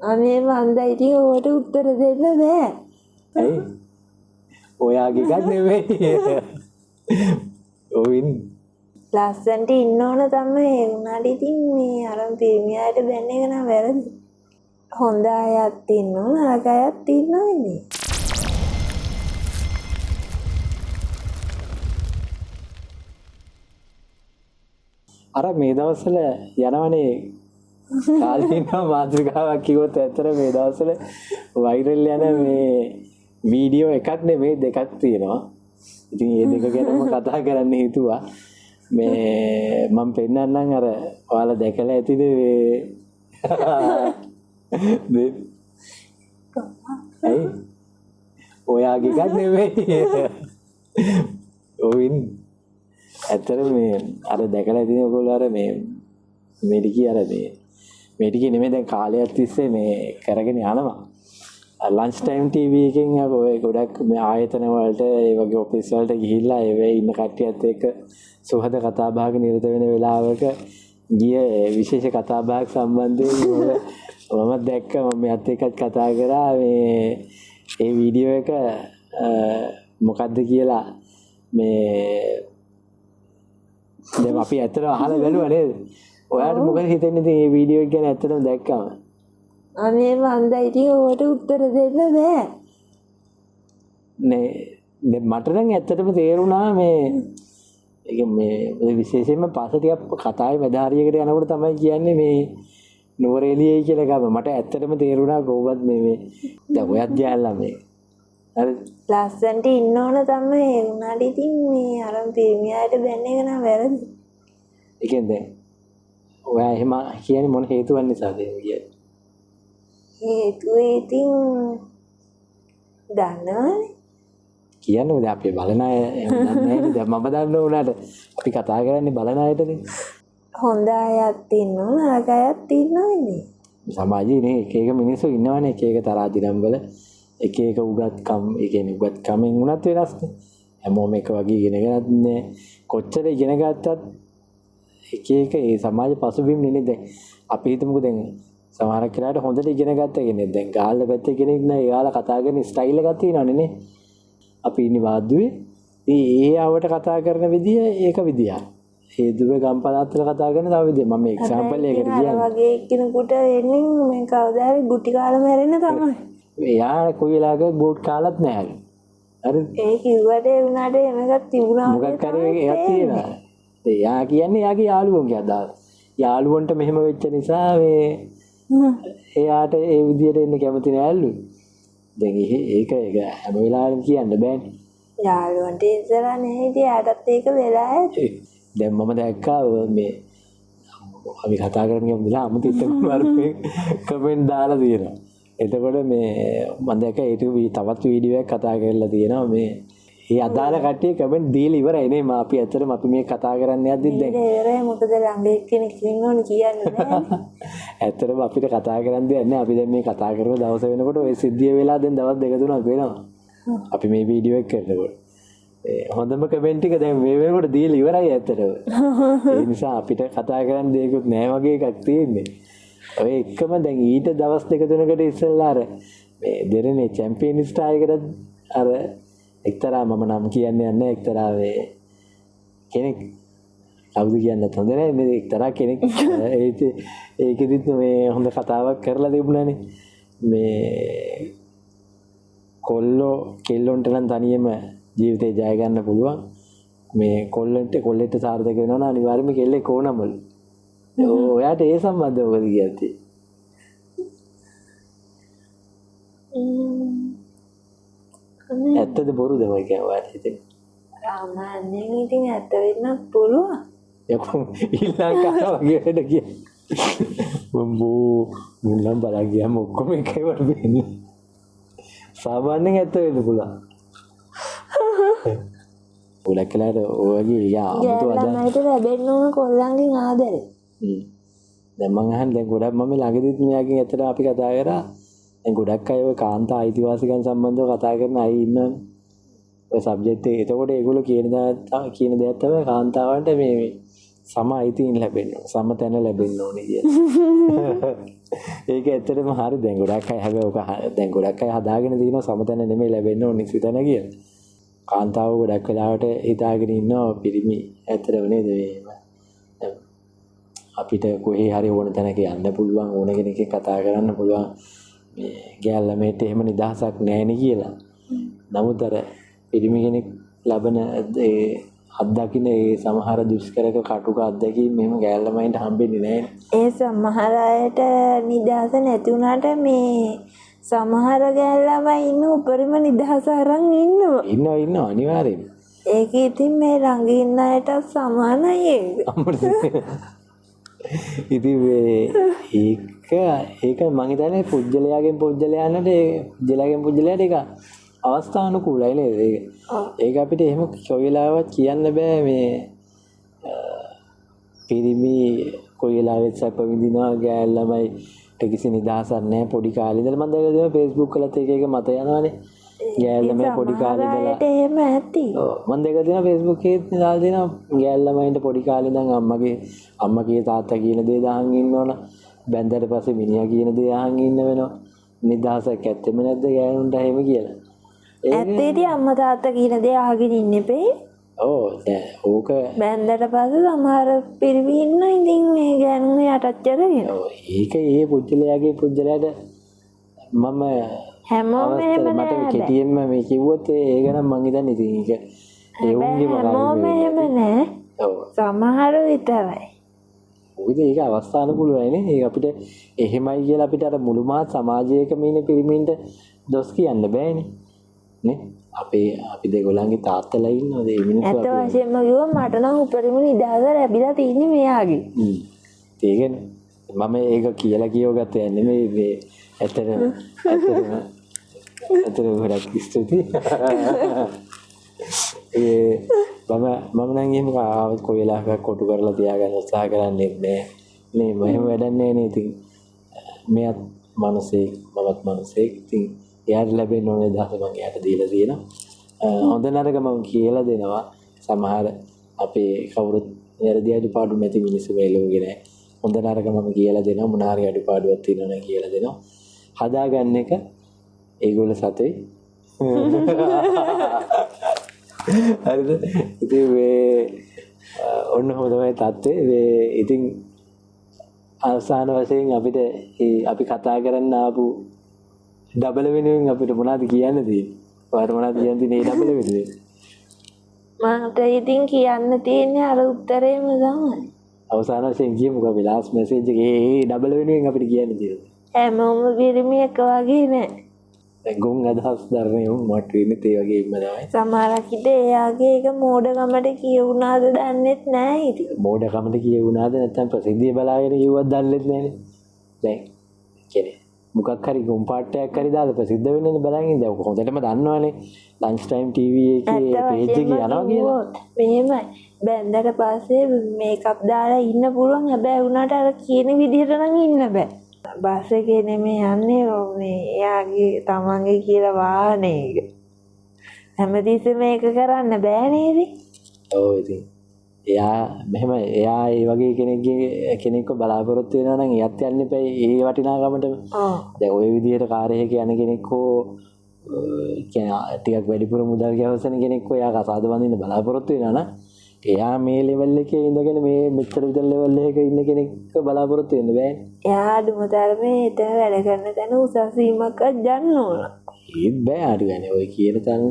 අනේ මන්ද ඉතින් ඔකට උත්තර දෙන්න බෑ. ඇයි? ඔයාගේ එකක් නෙවෙයි. ඔවින් ලස්සන්ට ඉන්න ඕන තමයි. ඒ වුණාට ඉතින් මේ අර පිරිමියාට බැන්න එක නම් වැරදි. හොඳ අයත් ඉන්නවා නරක අයත් ඉන්නවා ඉන්නේ. අර මේ දවස්වල යනවනේ කාලින මාතෘකාවක් කිව්වොත් ඇත්තට මේ දවස්වල වෛරල් යන මේ වීඩියෝ එකක් නෙමෙයි දෙකක් තියෙනවා. ඉතින් මේ දෙක ගැනම කතා කරන්න හිතුවා. මේ මම පෙන්නන්නම් අර ඔයාලා දැකලා ඇතිද මේ ඇයි ඔයාගේ එකක් නෙමෙයි. ඔවින් ඇත්තට මේ අර දැකලා ඉතින් ඔයගොල්ලෝ අර මේ ටිකේ අර මේ ටිකේ නෙමෙයි දැන් කාලයක් තිස්සේ මේ කරගෙන යනවා. ලන්ච් ටයිම් ටීවී එකෙන් ඔය ගොඩක් මේ ආයතන වලට ඒ වගේ ඔෆිස් වලට ගිහිල්ලා ඒ ඉන්න කට්ටියත් එක්ක සුහද කතා බහක නිරත වෙන වෙලාවක ගිය විශේෂ කතා බහක් සම්බන්ධයෙන් මම දැක්කා. මම මෙයත් එක්කත් කතා කරා මේ ඒ වීඩියෝ එක මොකද්ද කියලා මේ දැන් අපි ඇත්තටම අහලා බැලුවා නේද? ඔයාලට මොකද හිතෙන්නේ ඉතින් මේ වීඩියෝ එක ගැන ඇත්තටම දැක්කම? අනේ මන්ද ඉතින් ඔකට උත්තර දෙන්න බෑ. නේ දැන් මට නම් ඇත්තටම තේරුණා මේ ඒක මේ විශේෂයෙන්ම පස්ස ටිකක් කතාවේ මැදහරියකට යනකොට තමයි කියන්නේ මේ නුවරඑළියයි කියලා ගම. මට ඇත්තටම තේරුණා කොහොමද මේ දැන් ඔයත් ගෑල්ලා මේ හරි ලස්සන්ට ඉන්න ඕන තමයි. ඒ වුණාට ඉතින් මේ අර පිරිමියාට බැන්න එක නම් වැරදි. ඒ කියන්නේ ඔයා එහෙම කියන්නේ මොන හේතුවක් නිසාද කියන්නේ? හේතුව ඉතින් දන්නවනේ. කියන්නේ දැන් අපි බලන අය දන්නේ නැහැ. දැන් මම දන්න උනාට අපි කතා කරන්නේ බලන අයටනේ. හොඳ අයත් ඉන්නවා නරක අයත් ඉන්නවා ඉන්නේ. සමාජයේ නේ එක එක මිනිස්සු ඉන්නවනේ එක එක තරහ දිනම් වල එක එක උගත්කම් ඒ කියන්නේ උගත්කමෙන් උනත් වෙනස්නේ. හැමෝම එක වගේ ඉගෙන ගන්නත් නෑ. කොච්චර ඉගෙන ගත්තත් එක එක ඒ සමාජ පසුබිම් නෙනේ. දැන් අපි හිතමුකෝ දැන් සමහරක් වෙලාවට හොඳට ඉගෙන ගත්ත කෙනෙක් දැන් ගාල්ල පැත්තේ කෙනෙක් නෑ. එයාලා කතා කරන ස්ටයිල් එකක් තියෙනවනේ නේ. අපි ඉන්නේ වාද්දුවේ. ඒ ආවට කතා කරන විදිය ඒක විදියක්. ඒ දුව ගම්පලාත්තල කතා කරන තව විදියක්. මම එක්සැම්පල් එකකට කියන්නේ. වගේ කෙනෙකුට එන්නේ මේ කවදා හරි ගුටි කාලා මැරෙන්න තමයි. එයා කොයි වෙලාවක බෝට් කාලත් නැහැ. හරි. ඒ කිව්වට ඒ වුණාට එමෙක් තිබුණා. මොකක් හරි එකක් තියෙනවා. එයා කියන්නේ එයාගේ යාළුවන්ගේ අදහස්. යාළුවන්ට මෙහෙම වෙච්ච නිසා මේ එයාට ඒ විදියට එන්න කැමති නෑලු. දැන් ඒක හැම වෙලාවෙම කියන්න බෑනේ. යාළුවන්ට ඉස්සරහ නේ ඉතින් යාටත් ඒක වෙලා ඇති. දැන් මම දැක්කා මේ අපි කතා කරගෙන යමු කියලා අමුතිත් කුමාරගේ කමෙන්ට් දාලා තියෙනවා. එතකොට මේ මම දැක්ක ඒ තවත් වීඩියෝ එකක් කතා කරලා තියෙනවා මේ ඒ අදාළ කට්ටිය කමෙන්ට් දීලා ඉවරයි නේ. අපි ඇත්තටම අපි මේ කතා කරන්න යද්දි දැන් ඉවරයි මොකද ළඟ එක්කෙනෙක් ඉන්නෝනේ කියන්න බෑ. ඇත්තටම අපිට කතා කරන්න දෙයක් නැහැ. අපි දැන් මේ කතා කරන දවස වෙනකොට ඔය සිද්ධිය වෙලා දැන් දවස් දෙක තුනක් වෙනවා. අපි මේ වීඩියෝ එක කරනකොට හොඳම කමෙන්ට් එක දැන් මේ වෙනකොට දීලා ඉවරයි ඇත්තටම. ඒ නිසා අපිට කතා කරන්න දෙයක්වත් නැහැ වගේ එකක් තියෙන්නේ. ඔය එකම දැන් ඊට දවස් දෙක තුනකට ඉස්සෙල්ලා අර මේ දෙරනේ චැම්පියන්ස් ටායකට අර එක්තරා මම නම් කියන්නේ නැහැ එක්තරා මේ කෙනෙක් කවුද කියන්නත් හොඳ නැහැ මේ එක්තරා කෙනෙක් ඒකෙදිත් මේ හොඳ කතාවක් කරලා තිබුණානේ මේ කෙල්ලොන්ට නම් තනියම ජීවිතේ ජය ගන්න පුළුවන් මේ කොල්ලෙට සාර්ථක වෙනවා නම් අනිවාර්යයෙන්ම කෙල්ලෙක් ඕනමලු. ඔයාට ඒ සම්බන්ධව මොකද කියන්නේ? ඇත්තද බොරුද මම කියන්නේ ඔයාලට හිතෙන්නේ? සාමාන්‍යයෙන් ඉතින් ඇත්ත වෙන්නත් පුළුවන්. යකෝ ඊළඟට වගේ වැඩ කියන්නේ. මුන්නම් බලන් ගියාම ඔක්කොම එකයි වට වෙන්නේ. සාමාන්‍යයෙන් ඇත්ත වෙන්න පුළුවන්. ඔලකලාට ඔයගේ යා අමුතු අද ළමයිට ලැබෙන්න ඕන කොල්ලන්ගෙන් ආදරේ. දැන් මං අහන්නේ දැන් ගොඩක් මම ළඟදිත් මෙයාගෙන් ඇත්තට අපි කතා කරා. දැන් ගොඩක් අය ඔය කාන්තා අයිතිවාසිකම් සම්බන්ධව කතා කරන අය ඉන්නවනේ. ඔය සබ්ජෙක්ට් එක. එතකොට ඒගොල්ලෝ කියන දේ තමයි කාන්තාවන්ට මේ සම අයිතීන් ලැබෙන්න ඕන. සම තැන ලැබෙන්න ඕනේ කියලා. ඒක ඇත්තටම හරි. දැන් ගොඩක් අය හැබැයි ඔක දැන් ගොඩක් අය හදාගෙන දිනන සම තැන නෙමෙයි ලැබෙන්න ඕනේ සිතන කියලා. කාන්තාව ගොඩක් වෙලාවට හිතාගෙන ඉන්නවා පිරිමි ඇත්තටම නේද මේ අපිට කොහේ හරි ඕන තැනක යන්න පුළුවන් ඕන කෙනෙක් කතා කරන්න පුළුවන් මේ ගෑල් ළමයට එහෙම නිදහසක් නැහැ නේ කියලා. නමුත් අර පිරිමි කෙනෙක් ලබන ඒ අත්දකින්න ඒ සමහර දුෂ්කරක කටුක අත්දැකීම් මෙහෙම ගෑල් ළමයින්ට හම්බෙන්නේ නැහැ. ඒ සමහර අයට නිදහස නැති වුණාට මේ සමහර ගෑල් ළමයි ඉන්න උපරිම නිදහස අරන් ඉන්නවා. ඉන්නවා අනිවාර්යෙන්ම. ඒක ඉතින් මේ ළඟ ඉන්න අයට සමානයි ඒක. ඉතින් ඒක මම හිතන්නේ පුජ්‍යලයාගෙන් පුජ්‍යලයාට ඒක අවස්ථානුකූලයි නේද? ඒක අපිට එහෙම කොයිලාවත් කියන්න බෑ මේ පිරිමි කොයිලාවෙත් සැප විඳිනවා ගෑල් ළමයිට කිසි නිදහසක් නැහැ පොඩි කාලේ ඉඳලා මම දැකලා Facebook වලත් එක මත යනවානේ ගෑල් ළමයි පොඩි කාලේ ඉඳලා එහෙම ඇති. ඔව් මම දැකලා තියෙනවා Facebook එකේ දාලා දෙනවා ගෑල් ළමයින්ට පොඩි කාලේ ඉඳන් අම්මගේ තාත්තා කියන දේ දාහන් ඉන්නවන බැන්දට පස්සේ මිනිහා කියන දේ අහන් ඉන්න වෙනවා නිදහසක් ඇත්තෙම නැද්ද ගෑනුන්ට එහෙම කියලා. ඇත්තේදී අම්මා තාත්තා කියන දේ අහගෙන ඉන්න එපේ. ඔව් දැන් ඕක බැන්දට පස්සේ සමහර පිරිමි ඉන්න ඉතින් මේ ගෑනුන් යටත් කරගෙන. ඔව් ඒක ඒ පුජ්‍යලයාට මම හැමෝම එහෙම මට කෙටියෙන්ම මේ කිව්වොත් ඒක නම් මං හිතන්නේ ඉතින් ඒක ඒ උන්ගේ හැමෝම එහෙම නෑ. ඔව් සමහර විතරයි. මොකද ඒක අවස්ථානුකූලයි නේ. ඒක අපිට එහෙමයි කියලා අපිට අර මුළු මහත් සමාජයකම ඉන්න පිරිමින්ට දොස් කියන්න බෑනේ. නේ? අපි දෙගොල්ලන්ගේ තාත්තලා ඉන්නවද ඒ මිනිස්සු අපිට? ඇත්ත වශයෙන්ම කිව්වොත් මට නම් උපරිම නිදහස ලැබිලා තින්නේ මෙයාගේ. ඒකනේ. මම ඒක කියලා කියවගත්තේ නෙමෙයි මේ ඇත්තටම ගොඩක් ස්තුතියි. මම නම් එහෙම ආවත් කොයි වෙලාවක කොටු කරලා තියාගන්න උත්සාහ කරන්නේ නැහැ. නේ මම වැඩක් නැහැ නේ ඉතින්. මෙයත් මනසෙක් මමත් මනසෙක්. ඉතින් එයාට ලැබෙන්න ඕනේ දහස මම එයාට දීලා තියෙනවා. හොඳ නරක මම කියලා දෙනවා. සමහර අපේ කවුරුත් වැරදි අඩුපාඩු නැති මිනිස්සු මේ ලෝකේ නැහැ. හොඳ නරක මම කියලා දෙනවා. මොන හරි අඩුපාඩුවක් තියෙනවා නම් කියලා දෙනවා. හදාගන්න එක ඒගොල්ලෝ සතේ. හරිද? ඉතින් මේ ඔන්න තමයි තත්ත්වේ. මේ ඉතින් අවසාන වශයෙන් අපිට අපි කතා කරන්න ආපු ඩබල් වෙනුවෙන් අපිට මොනවද කියන්න තියෙන්නේ? ඔයාලට මොනවද කියන්න තියෙන්නේ මේ ඩබල් වෙනුවෙන්? මට ඉතින් කියන්න තියෙන්නේ අර උත්තරේම තමයි. අවසාන වශයෙන් කියමුකෝ අපි ලාස්ට් මැසේජ් එකේ මේ ඩබල් වෙනුවෙන් අපිට කියන්න තියෙන්නේ. හැමෝම පිරිමි එක වගේ නෑ. දැන් ගොන් අදහස් දරන්නේ මට වෙන්නේ ඒ වගේම තමයි. සමහරක් ඉත එයාගේ එක මෝඩකමට කියුණාද දන්නෙත් නෑ ඉතින්. මෝඩකමට කියුණාද නැත්නම් ප්‍රසිද්ධිය බලාගෙන කිව්වත් දන්නෙත් නෑනේ. දැන් කියන්නේ මොකක් හරි ගොන් පාටයක් හරි දාලා ප්‍රසිද්ධ වෙන්නනේ බලන් ඉඳ. ඔක හොඳටම දන්නවනේ. ලන්ච් ටයිම් ටීවී එකේ පේජ් එකේ යනවා කියලා. මෙහෙමයි. බැන්දට පස්සේ මේකප් දාලා ඉන්න පුළුවන්. හැබැයි උනාට අර කියන විදිහට නම් ඉන්න බෑ. බස් එකේ නෙමෙයි යන්නේ මේ එයාගේ තමන්ගේ කියලා වාහනේ එක. හැමතිස්සෙම මේක කරන්න බෑ නේද? ඔව් ඉතින්. එයා ඒ වගේ කෙනෙක්ව බලාපොරොත්තු වෙනවා නම් එයත් යන්න එපා ඒ වටිනාකමට. දැන් ওই විදිහට කාර් එකක යන කෙනෙක් හෝ කියන්නේ ටිකක් වැඩිපුර මුදල් ගැවසෙන කෙනෙක් හෝ එයා කසාද බඳින්න බලාපොරොත්තු වෙනවා නම් එයා මේ ලෙවල් එකේ ඉඳගෙන මේ මෙච්චර විතර ලෙවල් එකක ඉන්න කෙනෙක්ව බලාපොරොත්තු වෙන්න බෑනේ. එයා අඩුම තරමේ එතන වැඩ කරන තැන උසස් වීමක් ගන්න ඕන. ඒත් බෑ අඩු ගන්නේ. ඔය කියන තැන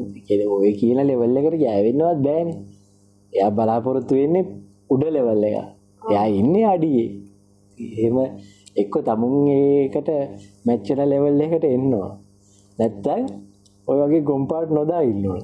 ඔය කියන ලෙවල් එකට ගෑවෙන්නවත් බෑනේ. එයා බලාපොරොත්තු වෙන්නේ උඩ ලෙවල් එක. එයා ඉන්නේ අඩියේ. එහෙම එක්ක තමුන් ඒකට මැච් වෙන ලෙවල් එකට එන්න ඕන. නැත්තම් ඔය වගේ ගොම්පාට නොදා ඉන්න ඕන.